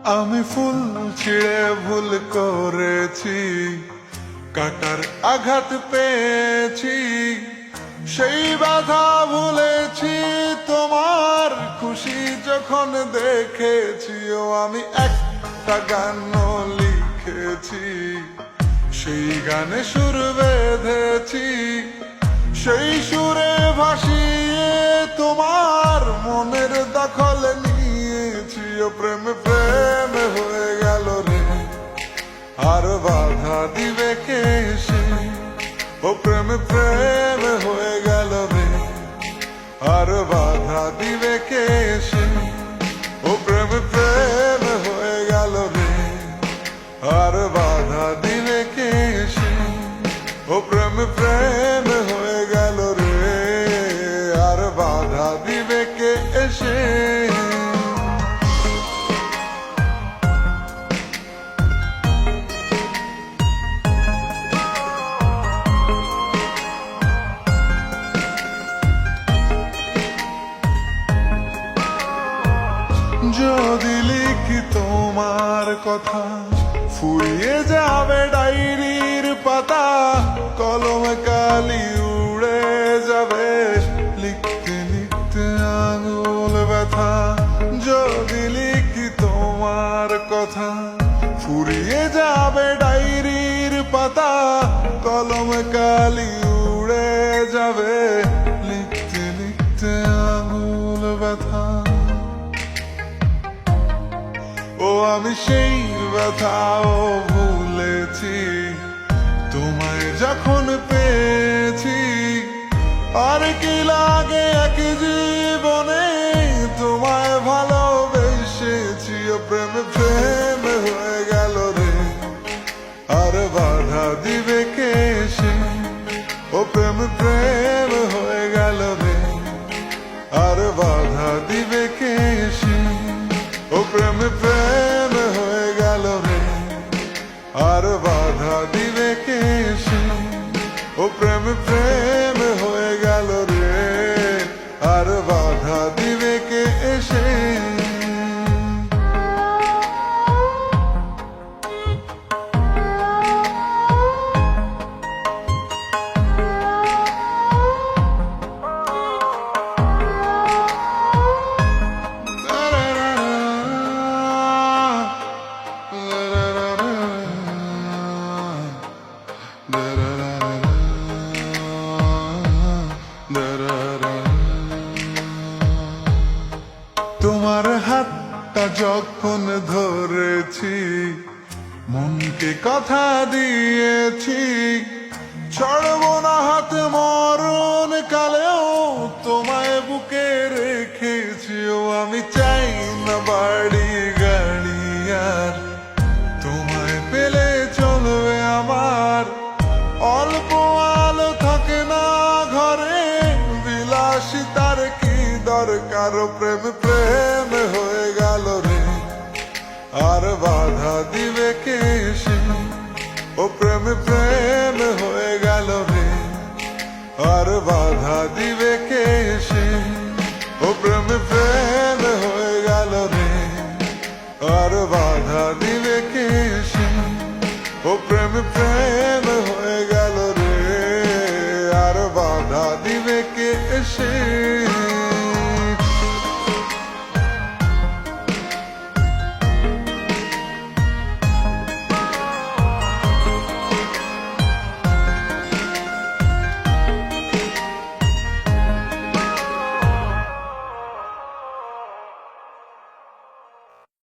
আমি ফুল ছিঁড়ে ভুল করেছি, কাটার আঘাত পেয়েছি, সেই ব্যথা ভুলেছি। তোমার খুশি যখন দেখেছি, ও আমি একটা গান লিখেছি, সেই গানে সুর বেঁধেছি, সেই সুরে ভাসিয়ে তোমার মনের দখল নিয়েছি। ও প্রেম প্রেম হয়ে গেল রে, আর বাধা দিবে কে সে? ও প্রেম প্রেম হয়ে গেল রে, আর বাধা দিবে কে সে? ও প্রেম প্রেম হয়ে গেল রে, আর বাধা দিবে কে সে? ও প্রেম প্রেম হয়ে গেল রে, আর বাধা দিবে কে এসে? যদি লিখি তোমার কথা, ফুরিয়ে যাবে ডায়েরির পাতা, কলমে কালি উড়ে যাবে, লিখতে লিখতে আঙুল ব্যথা। যদি লিখি তোমার কথা, ফুরিয়ে যাবে ডায়েরির পাতা, কলমে কালি উড়ে যাবে, লিখতে লিখতে আঙুল ব্যথা। ও আমি সেই ব্যথাও ভুলেছি, তোমায় যখন পেয়েছি। আর কি লাগে এক জীবনে, তোমায় ভালোবেসেছি। ও প্রেম প্রেম হয়ে গেল রে, আর বাধা দিবে কে সে? ও প্রেম প্রেম হয়ে গেল রে, আর বাধা দিবে কে সে? ও প্রেম প্রেম হয়ে গেল রে, আর বাধা দিবে কে সে? ও প্রেম প্রেম হয়ে গেল রে, আর বাধা দিবে কে এসে? তোমার হাতটা যখন ধরেছি, মনকে কথা দিয়েছি, ছাড়ব না হাত মরণ কালেও, তোমায় বুকে রেখেছি। ও আমি চাই না বাড়ি গাড়ি আর, তোমায় পেলে চলবে আমার। অল্প আলো থাকে না ঘরে, বিলাসিতার কি দরকার? প্রেম প্রেম হয়ে গেল রে, আর বাধা দিবে কে সে? ও প্রেম প্রেম হয়ে গেল রে, আর বাধা দিবে কে সে? ও প্রেম প্রেম হয়ে গেল রে, আর বাধা দিবে কে সে? ও প্রেম প্রেম হয়ে গেল রে, আর বাধা দিবে কে সে?